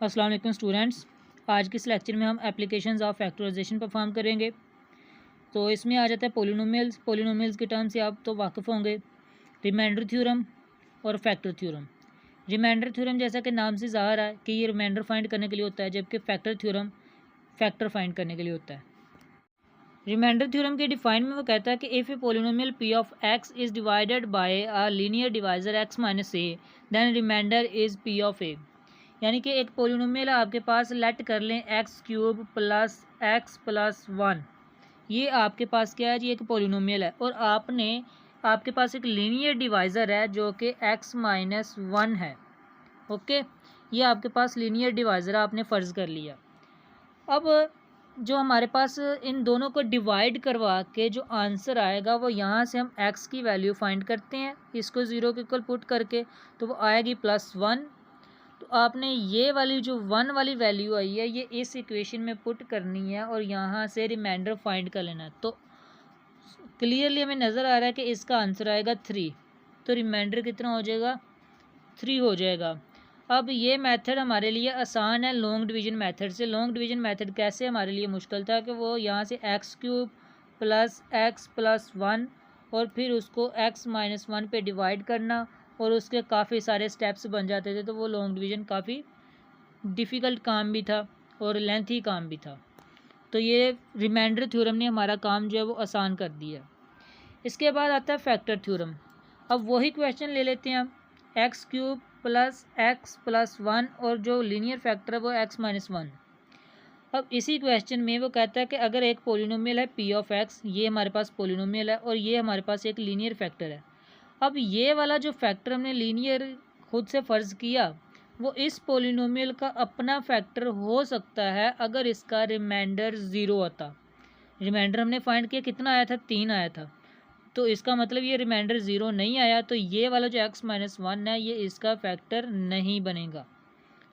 अस्सलाम वालेकुम स्टूडेंट्स। आज के इस लेक्चर में हम एप्लीकेशंस ऑफ फैक्टराइजेशन परफॉर्म करेंगे। तो इसमें आ जाता है पोलिनोमियल्स के टर्म से आप तो वाकिफ़ होंगे। रिमाइंडर थ्योरम और फैक्टर थ्योरम। रिमाइंडर थ्योरम जैसा कि नाम से ज़ाहिर है कि ये रिमाइंडर फाइंड करने के लिए होता है, जबकि फैक्टर थ्योरम फैक्टर फाइंड करने के लिए होता है। रिमाइंडर थ्योरम के डिफाइन में वो कहता है कि if a polynomial p of x is divided by a linear divisor x minus a, then remainder is p of a. यानी कि एक पोलिनोमियल आपके पास लेट कर लें x cube plus x plus one. ये आपके पास क्या है जी, एक पोलिनोमियल है और आपके पास एक लीनियर डिवाइज़र है जो कि एक्स माइनस वन है। ओके, ये आपके पास लीनियर डिवाइज़र आपने फ़र्ज़ कर लिया। अब जो हमारे पास इन दोनों को डिवाइड करवा के जो आंसर आएगा वो यहाँ से हम x की वैल्यू फाइंड करते हैं, इसको ज़ीरो के इक्वल पुट करके, तो वो आएगी +1। तो आपने ये वाली जो 1 वाली वैल्यू आई है ये इस इक्वेशन में पुट करनी है और यहाँ से रिमाइंडर फाइंड कर लेना है। तो क्लियरली हमें नज़र आ रहा है कि इसका आंसर आएगा 3। तो रिमाइंडर कितना हो जाएगा, 3 हो जाएगा। अब ये मेथड हमारे लिए आसान है लॉन्ग डिवीज़न मेथड से। लॉन्ग डिवीज़न मेथड कैसे हमारे लिए मुश्किल था कि वो यहाँ से x cube plus x plus one और फिर उसको एक्स माइनस वन पे डिवाइड करना और उसके काफ़ी सारे स्टेप्स बन जाते थे। तो वो लॉन्ग डिवीज़न काफ़ी डिफ़िकल्ट काम भी था और लेंथी काम भी था। तो ये रिमाइंडर थ्योरम ने हमारा काम जो है वो आसान कर दिया। इसके बाद आता है फैक्टर थ्योरम। अब वही क्वेश्चन ले लेते हैं हम, x cube plus x plus one और जो लीनियर फैक्टर है वो एक्स माइनस वन। अब इसी क्वेश्चन में वो कहता है कि अगर एक पोलिनोमियल है पी ऑफ एक्स, ये हमारे पास पोलिनोमियल है और ये हमारे पास एक लीनियर फैक्टर है। अब ये वाला जो फैक्टर हमने लीनियर खुद से फ़र्ज़ किया वो इस पोलिनोमियल का अपना फैक्टर हो सकता है अगर इसका रिमाइंडर ज़ीरो आता। रिमाइंडर हमने फाइंड किया, कितना आया था, 3 आया था। तो इसका मतलब ये रिमाइंडर ज़ीरो नहीं आया, तो ये वाला जो एक्स माइनस वन है ये इसका फैक्टर नहीं बनेगा।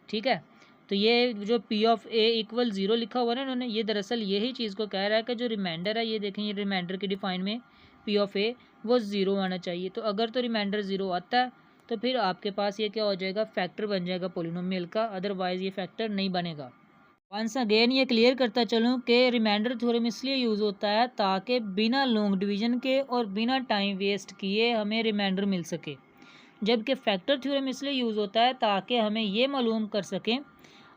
ठीक है, तो ये जो P of A equal zero लिखा हुआ है ना इन्होंने, ये दरअसल यही चीज़ को कह रहा है कि जो रिमाइंडर है, ये देखें ये रिमाइंडर की डिफाइन में पी ऑफ ए वो ज़ीरो आना चाहिए। तो अगर तो रिमाइंडर ज़ीरो आता है तो फिर आपके पास ये क्या हो जाएगा, फैक्टर बन जाएगा पोलिनोमियल का, अदरवाइज़ ये फैक्टर नहीं बनेगा। वंस अगेन ये क्लियर करता चलूँ कि रिमाइंडर थ्योरम इसलिए यूज़ होता है ताकि बिना लॉन्ग डिवीज़न के और बिना टाइम वेस्ट किए हमें रिमाइंडर मिल सके, जबकि फैक्टर थ्योरम इसलिए यूज़ होता है ताकि हमें ये मालूम कर सकें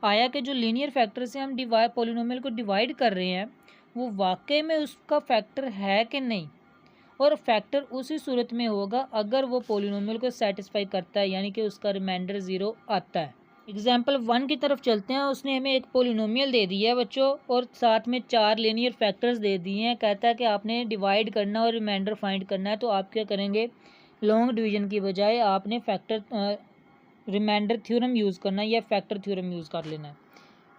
आया कि जो लीनियर फैक्टर से हम पोलिनोमियल को डिवाइड कर रहे हैं वो वाकई में उसका फैक्टर है कि नहीं, और फैक्टर उसी सूरत में होगा अगर वो पोलिनोमियल को सेटिस्फाई करता है, यानी कि उसका रिमाइंडर ज़ीरो आता है। एग्जाम्पल 1 की तरफ चलते हैं। उसने हमें एक पोलिनोमियल दे दिया है बच्चों और साथ में 4 लीनियर फैक्टर्स दे दिए हैं। कहता है कि आपने डिवाइड करना और रिमाइंडर फाइंड करना है। तो आप क्या करेंगे, लॉन्ग डिवीज़न की बजाय आपने फैक्टर रिमाइंडर थ्योरम यूज़ करना है या फैक्टर थ्योरम यूज़ कर लेना है।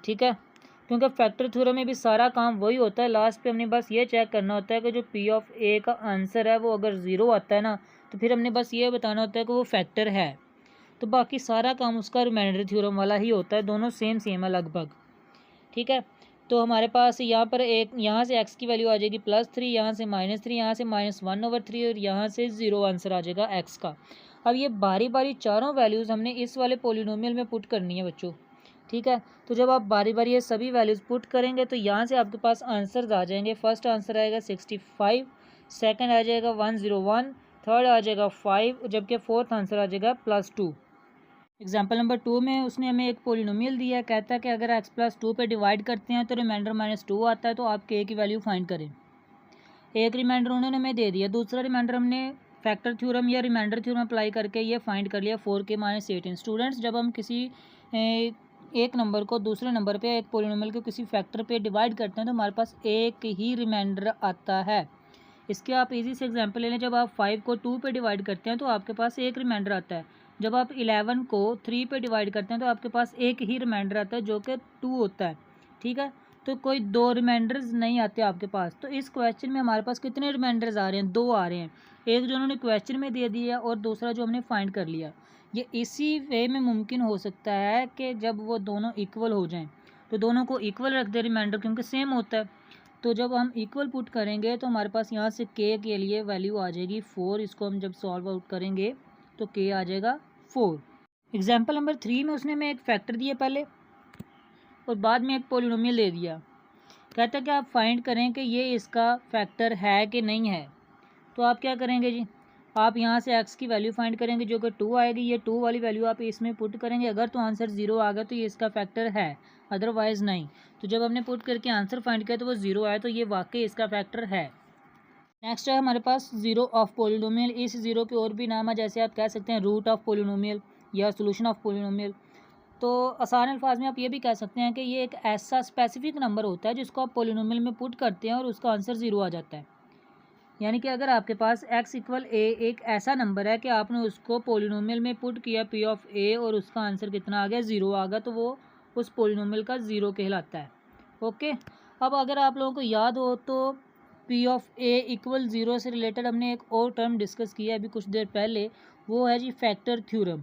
ठीक है, क्योंकि फैक्टर थ्योरम में भी सारा काम वही होता है। लास्ट पे हमने बस ये चेक करना होता है कि जो पी ऑफ ए का आंसर है वो अगर ज़ीरो आता है ना, तो फिर हमने बस ये बताना होता है कि वो फैक्टर है। तो बाकी सारा काम उसका रिमाइंडर थ्योरम वाला ही होता है, दोनों सेम है लगभग। ठीक है, तो हमारे पास यहाँ पर एक, यहाँ से x की वैल्यू आ जाएगी +3, यहाँ से -3, यहाँ से -1/3 और यहाँ से 0 आंसर आ जाएगा x का। अब ये बारी बारी चारों वैल्यूज़ हमने इस वाले पोलिनोमियल में पुट करनी है बच्चों। ठीक है, तो जब आप बारी बारी ये सभी वैल्यूज़ पुट करेंगे तो यहाँ से आपके पास आंसर्स आ जाएंगे। फर्स्ट आंसर आएगा 65, सेकंड आ जाएगा 101, थर्ड आ जाएगा 5, जबकि फोर्थ आंसर आ जाएगा +2। एग्जाम्पल नंबर 2 में उसने हमें एक पोलिनोमियल दिया है। कहता है कि अगर x + 2 पे डिवाइड करते हैं तो रिमाइंडर -2 आता है, तो आप k की वैल्यू फाइंड करें। एक रिमाइंडर उन्होंने हमें दे दिया, दूसरा रिमाइंडर हमने फैक्टर थ्योरम या रिमाइंडर थ्योरम अप्लाई करके ये फाइंड कर लिया 4k - 18। स्टूडेंट्स, जब हम किसी एक नंबर को दूसरे नंबर पे, एक पोलिनोमियल को किसी फैक्टर पे डिवाइड करते हैं तो हमारे पास एक ही रिमाइंडर आता है। इसके आप इजी से एग्जांपल ले लें, जब आप 5 को 2 पे डिवाइड करते हैं तो आपके पास एक रिमाइंडर आता है। जब आप 11 को 3 पे डिवाइड करते हैं तो आपके पास एक ही रिमाइंडर आता है जो कि 2 होता है। ठीक है, तो कोई दो रिमाइंडर्स नहीं आते आपके पास। तो इस क्वेश्चन में हमारे पास कितने रिमाइंडर्स आ रहे हैं, 2 आ रहे हैं। एक जो उन्होंने क्वेश्चन में दे दिया और दूसरा जो हमने फाइंड कर लिया। ये इसी वे में मुमकिन हो सकता है कि जब वो दोनों इक्वल हो जाएं तो दोनों को इक्वल रख दे रिमाइंडर, क्योंकि सेम होता है। तो जब हम इक्वल पुट करेंगे तो हमारे पास यहाँ से k के लिए वैल्यू आ जाएगी 4। इसको हम जब सॉल्व आउट करेंगे तो k आ जाएगा 4। एग्जाम्पल नंबर 3 में उसने हमें एक फैक्टर दिया पहले, और बाद में एक पोलिनोमियल दे दिया। कहता है कि आप फाइंड करें कि ये इसका फैक्टर है कि नहीं है। तो आप क्या करेंगे जी, आप यहाँ से x की वैल्यू फाइंड करेंगे जो कि 2 आएगी। ये 2 वाली वैल्यू आप इसमें पुट करेंगे। अगर तो आंसर 0 आ गया तो ये इसका फैक्टर है, अदरवाइज़ नहीं। तो जब हमने पुट करके आंसर फाइंड किया तो वो 0 आया, तो ये वाकई इसका फैक्टर है। नेक्स्ट है हमारे पास ज़ीरो ऑफ पोलिनोमियल। इस ज़ीरो के और भी नाम है, जैसे आप कह सकते हैं रूट ऑफ पोलिनोमियल या सोल्यूशन ऑफ पोलिनोमियल। तो आसान अल्फाज में आप ये भी कह सकते हैं कि ये एक ऐसा स्पेसिफिक नंबर होता है जिसको आप पोलिनोमियल में पुट करते हैं और उसका आंसर 0 आ जाता है। यानी कि अगर आपके पास x इक्वल a एक ऐसा नंबर है कि आपने उसको पोलिनोमियल में पुट किया p ऑफ a और उसका आंसर कितना आ गया, 0 आ गया, तो वो उस पोलिनोमियल का 0 कहलाता है। ओके, अब अगर आप लोगों को याद हो तो p ऑफ a इक्वल 0 से रिलेटेड हमने एक और टर्म डिस्कस किया अभी कुछ देर पहले, वो है जी फैक्टर थ्योरम।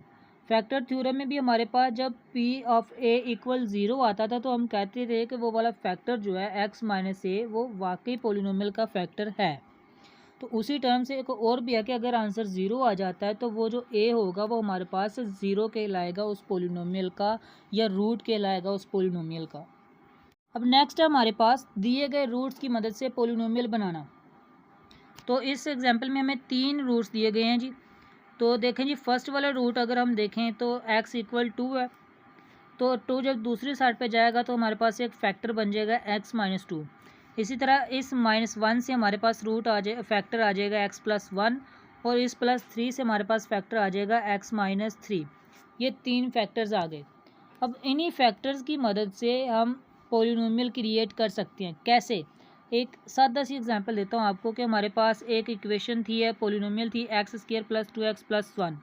फैक्टर थ्योरम में भी हमारे पास जब p ऑफ a इक्वल 0 आता था तो हम कहते थे कि वो वाला फैक्टर जो है x माइनस a वो वाकई पोलिनोमियल का फैक्टर है। तो उसी टर्म से एक और भी है कि अगर आंसर 0 आ जाता है तो वो जो a होगा वो हमारे पास 0 कहलाएगा उस पोलिनोमियल का, या रूट कहलाएगा उस पोलिनोमियल का। अब नेक्स्ट है हमारे पास दिए गए रूट्स की मदद से पोलिनोमियल बनाना। तो इस एग्जांपल में हमें 3 रूट्स दिए गए हैं जी। तो देखें जी, फर्स्ट वाला रूट अगर हम देखें तो x इक्वल 2 है, तो 2 जब दूसरी साइड पे जाएगा तो हमारे पास एक फैक्टर बन जाएगा x माइनस 2। इसी तरह इस -1 से हमारे पास रूट आ जाए फैक्टर आ जाएगा x प्लस 1, और इस +3 से हमारे पास फैक्टर आ जाएगा x माइनस 3। ये 3 फैक्टर्स आ गए। अब इन्हीं फैक्टर्स की मदद से हम पोलिनोमियल क्रिएट कर सकते हैं। कैसे? एक सादा सी एग्जांपल देता हूँ आपको कि हमारे पास एक इक्वेशन थी है पोलिनोमियल थी x² प्लस 2x प्लस 1।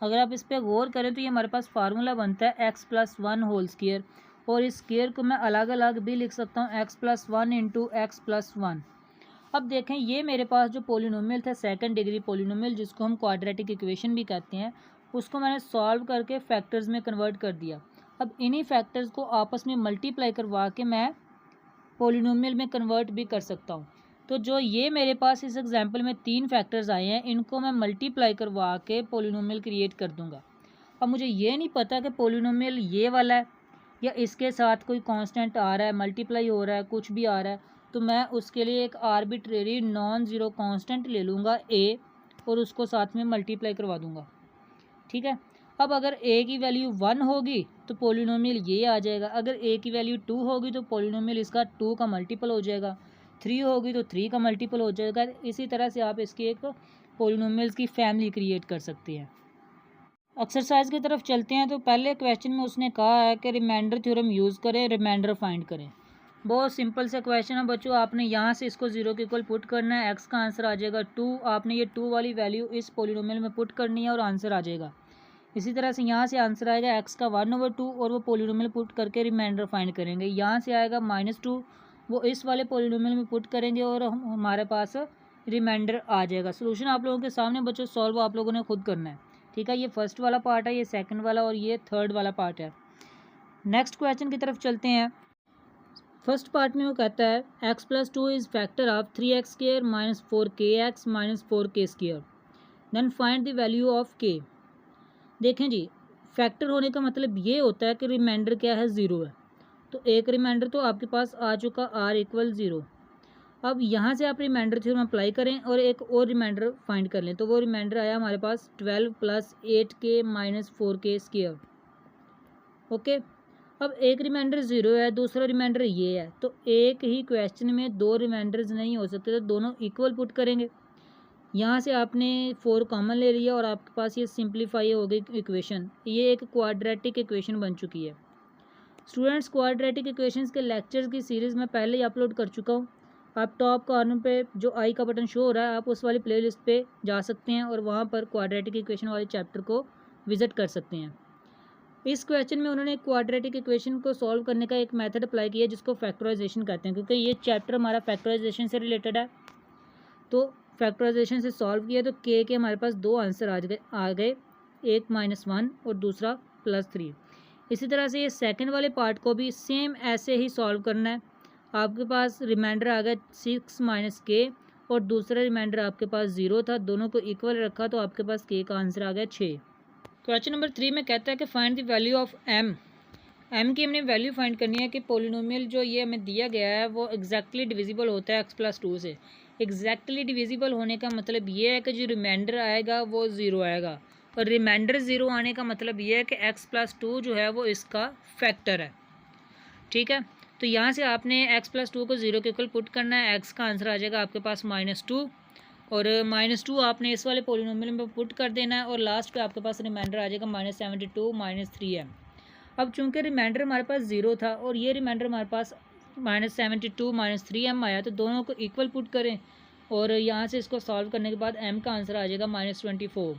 अगर आप इस पर गौर करें तो ये हमारे पास फार्मूला बनता है x प्लस 1 होल स्क्वायर, और इस स्क्वायर को मैं अलग अलग भी लिख सकता हूँ x plus 1 into x plus 1। अब देखें, ये मेरे पास जो पोलिनोमियल था सेकंड डिग्री पोलिनोमियल जिसको हम क्वाड्रेटिक इक्वेशन भी कहते हैं, उसको मैंने सॉल्व करके फैक्टर्स में कन्वर्ट कर दिया। अब इन्हीं फैक्टर्स को आपस में मल्टीप्लाई करवा के मैं पोलिनोमियल में कन्वर्ट भी कर सकता हूँ। तो जो ये मेरे पास इस एग्जांपल में 3 फैक्टर्स आए हैं, इनको मैं मल्टीप्लाई करवा के पोलिनोमियल क्रिएट कर दूँगा। अब मुझे ये नहीं पता कि पोलिनोमियल ये वाला है या इसके साथ कोई कांस्टेंट आ रहा है, मल्टीप्लाई हो रहा है, कुछ भी आ रहा है, तो मैं उसके लिए एक आर्बिट्रेरी नॉन ज़ीरो कांस्टेंट ले लूँगा a, और उसको साथ में मल्टीप्लाई करवा दूँगा। ठीक है। अब अगर a की वैल्यू 1 होगी तो पोलिनोमियल ये आ जाएगा, अगर a की वैल्यू 2 होगी तो पोलिनोमियल इसका 2 का मल्टीपल हो जाएगा, 3 होगी तो 3 का मल्टीपल हो जाएगा। इसी तरह से आप इसकी एक पोलिनोमियल्स की फैमिली क्रिएट कर सकते हैं। एक्सरसाइज की तरफ चलते हैं। तो पहले क्वेश्चन में उसने कहा है कि रिमाइंडर थ्योरम यूज़ करें, रिमाइंडर फाइंड करें। बहुत सिंपल सा क्वेश्चन है बच्चों, आपने यहाँ से इसको 0 के इक्वल पुट करना है, x का आंसर आ जाएगा 2। आपने ये 2 वाली वैल्यू इस पोलिनोमियल में पुट करनी है और आंसर आ जाएगा। इसी तरह से यहाँ से आंसर आएगा x का 1/2, और वो पोलिनोमियल पुट करके रिमाइंडर फाइंड करेंगे। यहाँ से आएगा -2, वो इस वाले पोलिनोमियल में पुट करेंगे और हमारे पास रिमाइंडर आ जाएगा। सोल्यूशन आप लोगों के सामने बच्चों, सॉल्व आप लोगों ने खुद करना है। ठीक है, ये फर्स्ट वाला पार्ट है, ये सेकंड वाला, और ये थर्ड वाला पार्ट है। नेक्स्ट क्वेश्चन की तरफ चलते हैं। फर्स्ट पार्ट में वो कहता है x plus 2 is factor of 3x² minus 4kx minus 4k²। Then find the value of k। देखें जी, फैक्टर होने का मतलब ये होता है कि रिमाइंडर क्या है, 0 है। तो एक रिमाइंडर तो आपके पास आ चुका r इक्वल 0। अब यहाँ से आप रिमाइंडर थ्योरम अप्लाई करें और एक और रिमाइंडर फाइंड कर लें। तो वो रिमाइंडर आया हमारे पास 12 plus 8k minus 4k²। Okay, अब एक रिमाइंडर 0 है, दूसरा रिमाइंडर ये है, तो एक ही क्वेश्चन में 2 रिमाइंडर्स नहीं हो सकते, तो दोनों इक्वल पुट करेंगे। यहाँ से आपने 4 कॉमन ले लिया और आपके पास ये सिंप्लीफाई हो गई इक्वेशन। ये एक क्वाड्रेटिक इक्वेशन बन चुकी है। स्टूडेंट्स, क्वाड्रेटिक इक्वेशंस के लेक्चर्स की सीरीज़ मैं पहले ही अपलोड कर चुका हूँ। आप टॉप कॉर्नर पे जो आई का बटन शो हो रहा है, आप उस वाली प्लेलिस्ट पे जा सकते हैं और वहाँ पर क्वाड्रेटिक इक्वेशन वाले चैप्टर को विज़िट कर सकते हैं। इस क्वेश्चन में उन्होंने क्वाड्रेटिक इक्वेशन को सॉल्व करने का एक मेथड अप्लाई किया जिसको फैक्टराइजेशन कहते हैं, क्योंकि ये चैप्टर हमारा फैक्टराइजेशन से रिलेटेड है। तो फैक्टराइजेशन से सॉल्व किया तो के हमारे पास 2 आंसर आ गए, एक -1 और दूसरा +3। इसी तरह से ये सेकंड वाले पार्ट को भी सेम ऐसे ही सॉल्व करना है। आपके पास रिमाइंडर आ गया 6 - k और दूसरा रिमाइंडर आपके पास 0 था, दोनों को इक्वल रखा तो आपके पास k का आंसर आ गया 6। क्वेश्चन नंबर 3 में कहता है कि find the value of m M की हमने वैल्यू फाइंड करनी है कि पोलिनोमियल जो ये हमें दिया गया है वो एग्जैक्टली डिविजिबल होता है एक्स प्लस टू से। एग्जैक्टली डिविजिबल होने का मतलब ये है कि जो रिमाइंडर आएगा वो ज़ीरो आएगा, और रिमाइंडर ज़ीरो आने का मतलब ये है कि एक्स प्लस टू जो है वो इसका फैक्टर है। ठीक है, तो यहाँ से आपने एक्स प्लस टू को ज़ीरो के इक्वल पुट करना है, एक्स का आंसर आ जाएगा आपके पास -2, और -2 आपने इस वाले पोलिनोमियल में पुट कर देना है, और लास्ट पे आपके पास रिमाइंडर आ जाएगा -72 -3m। अब चूंकि रिमाइंडर हमारे पास ज़ीरो था और ये रिमाइंडर हमारे पास -72 -3m आया, तो दोनों को इक्वल पुट करें और यहाँ से इसको सॉल्व करने के बाद m का आंसर आ जाएगा -24।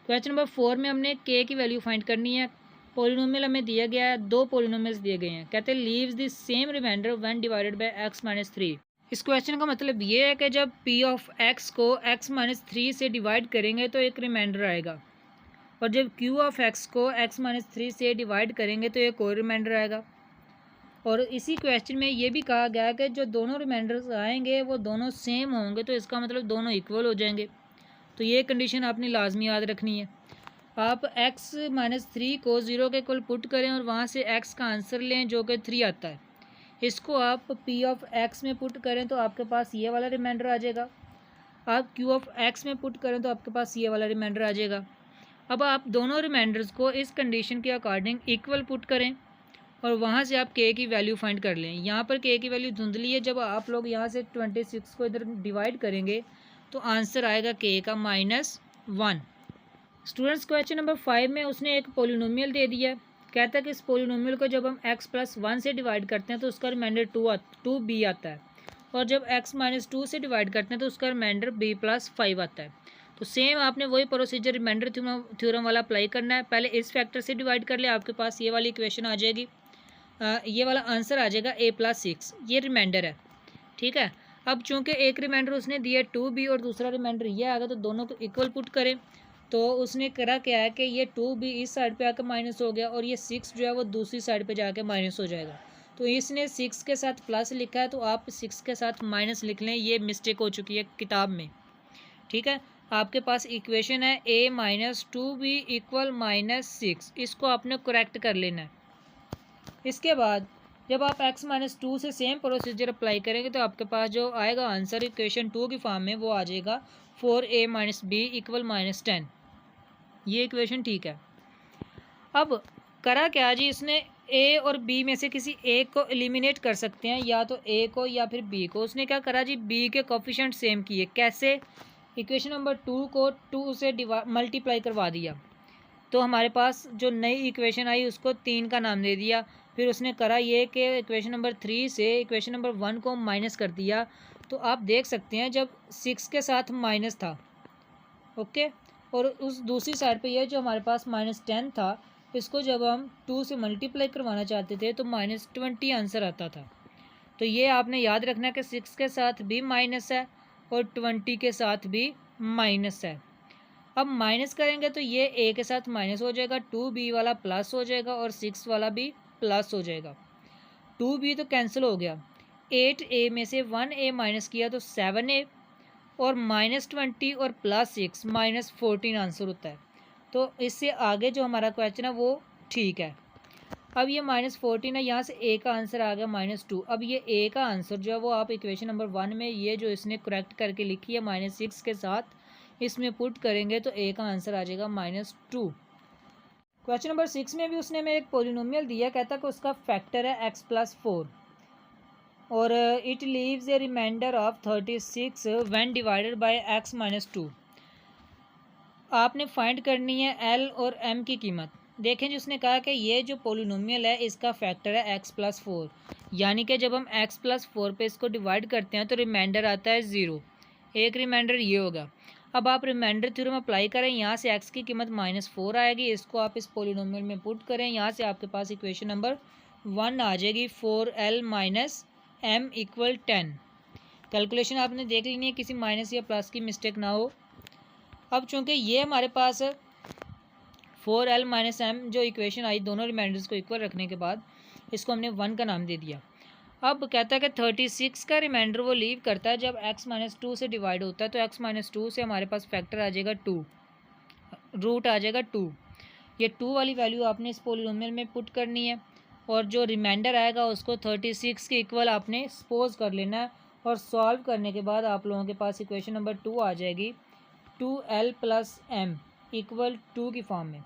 क्वेश्चन नंबर 4 में हमने k की वैल्यू फाइंड करनी है। पोलिनोमियल हमें दिया गया है, दो पोलिनोमियल्स दिए गए हैं, कहते हैं leaves the same remainder when divided by x - 3। इस क्वेश्चन का मतलब ये है कि जब p ऑफ x को x - 3 से डिवाइड करेंगे तो एक रिमाइंडर आएगा, और जब q ऑफ x को x - 3 से डिवाइड करेंगे तो एक और रिमाइंडर आएगा। और इसी क्वेश्चन में ये भी कहा गया है कि जो दोनों रिमाइंडर्स आएंगे वो दोनों सेम होंगे, तो इसका मतलब दोनों इक्वल हो जाएंगे। तो ये कंडीशन आपने लाजमी याद रखनी है। आप x - 3 को ज़ीरो के इक्वल पुट करें और वहाँ से x का आंसर लें जो कि 3 आता है। इसको आप p ऑफ x में पुट करें तो आपके पास ये वाला रिमाइंडर आ जाएगा। आप q ऑफ x में पुट करें तो आपके पास ये वाला रिमाइंडर आ जाएगा। अब आप दोनों रिमाइंडर्स को इस कंडीशन के अकॉर्डिंग इक्वल पुट करें और वहाँ से आप k की वैल्यू फाइंड कर लें। यहाँ पर k की वैल्यू धुंधली है, जब आप लोग यहाँ से 26 को इधर डिवाइड करेंगे तो आंसर आएगा k का -1। स्टूडेंट्स क्वेश्चन नंबर 5 में उसने एक पोलिनोमियल दे दिया है, कहता है कि इस पोलिनोमियल को जब हम x + 1 से डिवाइड करते हैं तो उसका रिमाइंडर 2b आता है, और जब x - 2 से डिवाइड करते हैं तो उसका रिमाइंडर b + 5 आता है। तो सेम आपने वही प्रोसीजर रिमाइंडर थ्योरम वाला अप्लाई करना है। पहले इस फैक्टर से डिवाइड कर ले, आपके पास ये वाली इक्वेशन आ जाएगी, ये वाला आंसर आ जाएगा a + 6, ये रिमाइंडर है। ठीक है, अब चूंकि एक रिमाइंडर उसने दिया 2b और दूसरा रिमाइंडर ये आ गया, तो दोनों को इक्वल पुट करें। तो उसने करा क्या है कि ये 2b इस साइड पे आकर माइनस हो गया और ये 6 जो है वो दूसरी साइड पे जाके माइनस हो जाएगा। तो इसने 6 के साथ प्लस लिखा है, तो आप 6 के साथ माइनस लिख लें, ये मिस्टेक हो चुकी है किताब में। ठीक है, आपके पास इक्वेशन है a - 2b = -6, इसको आपने करेक्ट कर लेना है। इसके बाद जब आप x - 2 से सेम प्रोसीजर अप्लाई करेंगे तो आपके पास जो आएगा आंसर इक्वेशन 2 की फॉर्म में वो आ जाएगा 4a - b = -10। ये इक्वेशन ठीक है। अब करा क्या जी, इसने a और b में से किसी एक को एलिमिनेट कर सकते हैं, या तो a को या फिर b को। उसने क्या करा जी, b के कोफिशिएंट सेम किए। कैसे? इक्वेशन नंबर 2 को 2 से मल्टीप्लाई करवा दिया, तो हमारे पास जो नई इक्वेशन आई उसको 3 का नाम दे दिया। फिर उसने करा ये कि इक्वेशन नंबर 3 से इक्वेशन नंबर 1 को माइनस कर दिया। तो आप देख सकते हैं जब 6 के साथ माइनस था, ओके, और उस दूसरी साइड पे ये जो हमारे पास -10 था, इसको जब हम 2 से मल्टीप्लाई करवाना चाहते थे तो -20 आंसर आता था। तो ये आपने याद रखना है कि 6 के साथ भी माइनस है और 20 के साथ भी माइनस है। अब माइनस करेंगे तो ये a के साथ माइनस हो जाएगा, 2b वाला प्लस हो जाएगा और 6 वाला भी प्लस हो जाएगा। 2b तो कैंसिल हो गया, 8a में से 1a माइनस किया तो 7a, और -20 और +6 -14 आंसर होता है। तो इससे आगे जो हमारा क्वेश्चन है वो ठीक है। अब ये -14 है, यहाँ से a का आंसर आ गया -2। अब ये a का आंसर जो है वो आप इक्वेशन नंबर 1 में ये जो इसने करेक्ट करके लिखी है -6 के साथ, इसमें पुट करेंगे तो a का आंसर आ जाएगा -2। क्वेश्चन नंबर 6 में भी उसने हमें एक पोलिनोमियल दिया, कहता कि उसका फैक्टर है x + 4 और it leaves a remainder of 36 when divided by x - 2। आपने फाइंड करनी है l और m की कीमत। देखें जी, उसने कहा कि ये जो पोलिनोमियल है इसका फैक्टर है x + 4, यानी कि जब हम x + 4 पे इसको डिवाइड करते हैं तो रिमाइंडर आता है 0। एक रिमाइंडर ये होगा। अब आप रिमाइंडर थ्योरम अप्लाई करें, यहाँ से x की कीमत -4 आएगी, इसको आप इस पोलिनोमियल में पुट करें, यहाँ से आपके पास इक्वेशन नंबर 1 आ जाएगी 4l - m = 10। कैलकुलेशन आपने देख लेनी है, किसी माइनस या प्लस की मिस्टेक ना हो। अब चूंकि ये हमारे पास 4l - m जो इक्वेशन आई, दोनों रिमाइंडर्स को इक्वल रखने के बाद इसको हमने 1 का नाम दे दिया। अब कहता है कि 36 का रिमाइंडर वो लीव करता है जब x - 2 से डिवाइड होता है, तो x - 2 से हमारे पास फैक्टर आ जाएगा 2, रूट आ जाएगा 2। ये 2 वाली वैल्यू आपने इस पोलिनोमियल में पुट करनी है। और जो रिमाइंडर आएगा उसको 36 के इक्वल आपने सपोज कर लेना है। और सॉल्व करने के बाद आप लोगों के पास इक्वेशन नंबर 2 आ जाएगी 2l + m = 2 की फॉर्म में।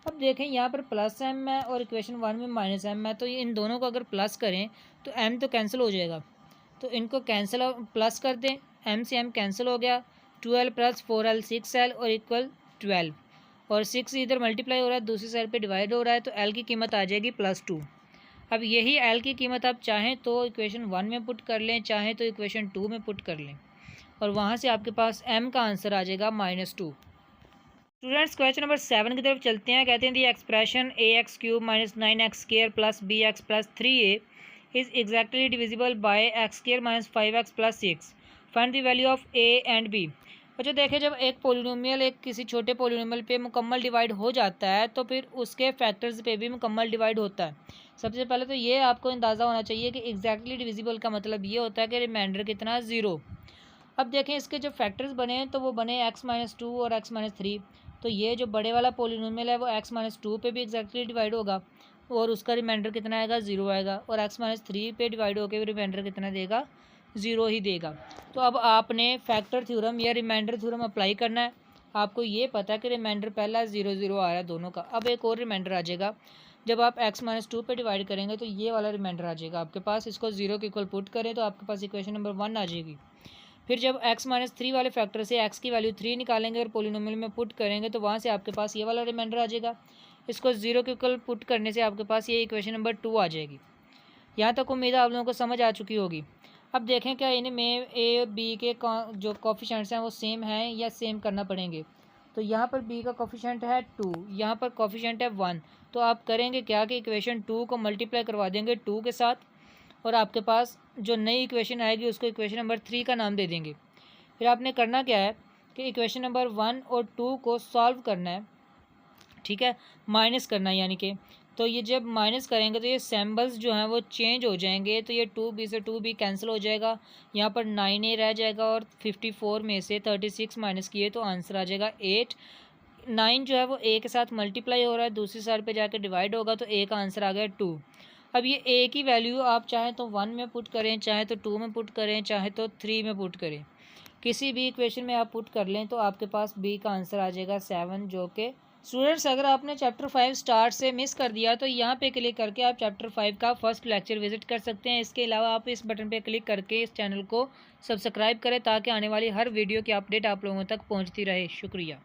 अब देखें यहाँ पर +m है और इक्वेशन 1 में -m है, तो ये इन दोनों को अगर प्लस करें तो m तो कैंसिल हो जाएगा, तो इनको कैंसिल प्लस कर दें, m से m कैंसिल हो गया, 2l + 4l 6l और इक्वल 12, और 6 इधर मल्टीप्लाई हो रहा है, दूसरी साइड पे डिवाइड हो रहा है, तो l की कीमत आ जाएगी +2। अब यही l की कीमत आप चाहें तो इक्वेशन 1 में पुट कर लें, चाहें तो इक्वेशन 2 में पुट कर लें, और वहाँ से आपके पास m का आंसर आ जाएगा -2। स्टूडेंट्स क्वेश्चन नंबर 7 की तरफ चलते हैं। कहते हैं the expression ax³ - 9x² + bx + 3a is exactly divisible by x² - 5x + 6। Find the value of a and b। बच्चों देखें, जब एक पोलिनोमियल एक किसी छोटे पोलिनोमियल पे मुकम्मल डिवाइड हो जाता है तो फिर उसके फैक्टर्स पे भी मुकम्मल डिवाइड होता है। सबसे पहले तो ये आपको अंदाज़ा होना चाहिए कि एग्जैक्टली डिविजिबल का मतलब ये होता है कि रिमाइंडर कितना 0। अब देखें इसके जो फैक्टर्स बने हैं तो वो बने x-2 और x-3, तो ये जो बड़े वाला पोलिनोमियल है वो x-2 पे भी एग्जैक्टली डिवाइड होगा और उसका रिमाइंडर कितना आएगा 0 आएगा, और x-3 पे डिवाइड होकर रिमाइंडर कितना देगा 0 ही देगा। तो अब आपने फैक्टर थ्योरम या रिमाइंडर थ्योरम अप्लाई करना है। आपको ये पता है कि रिमाइंडर पहला 0 0 आ रहा है दोनों का। अब एक और रिमाइंडर आ जाएगा, जब आप x-2 पे डिवाइड करेंगे तो ये वाला रिमाइंडर आ जाएगा आपके पास, इसको 0 के इक्वल पुट करें तो आपके पास इक्वेशन नंबर 1 आ जाएगी। फिर जब x-3 वाले फैक्टर से x की वैल्यू 3 निकालेंगे और पोलिनोमियल में पुट करेंगे तो वहाँ से आपके पास ये वाला रिमाइंडर आ जाएगा। इसको 0 के इक्वल पुट करने से आपके पास ये इक्वेशन नंबर 2 आ जाएगी। यहाँ तक उम्मीद है आप लोगों को समझ आ चुकी होगी। अब देखें क्या इनमें a b के जो कोफिशिएंट्स हैं वो सेम हैं या सेम करना पड़ेंगे। तो यहाँ पर b का कोफिशिएंट है 2, यहाँ पर कोफिशिएंट है 1, तो आप करेंगे क्या कि इक्वेशन 2 को मल्टीप्लाई करवा देंगे 2 के साथ, और आपके पास जो नई इक्वेशन आएगी उसको इक्वेशन नंबर 3 का नाम दे देंगे। फिर आपने करना क्या है कि इक्वेशन नंबर 1 और 2 को सॉल्व करना है, ठीक है, माइनस करना है, यानी कि तो ये जब माइनस करेंगे तो ये सिंबल्स जो हैं वो चेंज हो जाएंगे, तो ये 2b से 2b कैंसिल हो जाएगा, यहाँ पर 9a रह जाएगा, और 54 में से 36 माइनस किए तो आंसर आ जाएगा 8। 9 जो है वो a के साथ मल्टीप्लाई हो रहा है, दूसरी साइड पे जाके डिवाइड होगा, तो a का आंसर आ गया 2। अब ये a की वैल्यू आप चाहें तो 1 में पुट करें, चाहे तो 2 में पुट करें, चाहे तो 3 में पुट करें, किसी भी इक्वेशन में आप पुट कर लें तो आपके पास b का आंसर आ जाएगा 7, जो कि स्टूडेंट्स अगर आपने चैप्टर 5 स्टार्ट से मिस कर दिया तो यहाँ पे क्लिक करके आप चैप्टर 5 का फर्स्ट लेक्चर विजिट कर सकते हैं। इसके अलावा आप इस बटन पे क्लिक करके इस चैनल को सब्सक्राइब करें ताकि आने वाली हर वीडियो की अपडेट आप लोगों तक पहुँचती रहे। शुक्रिया।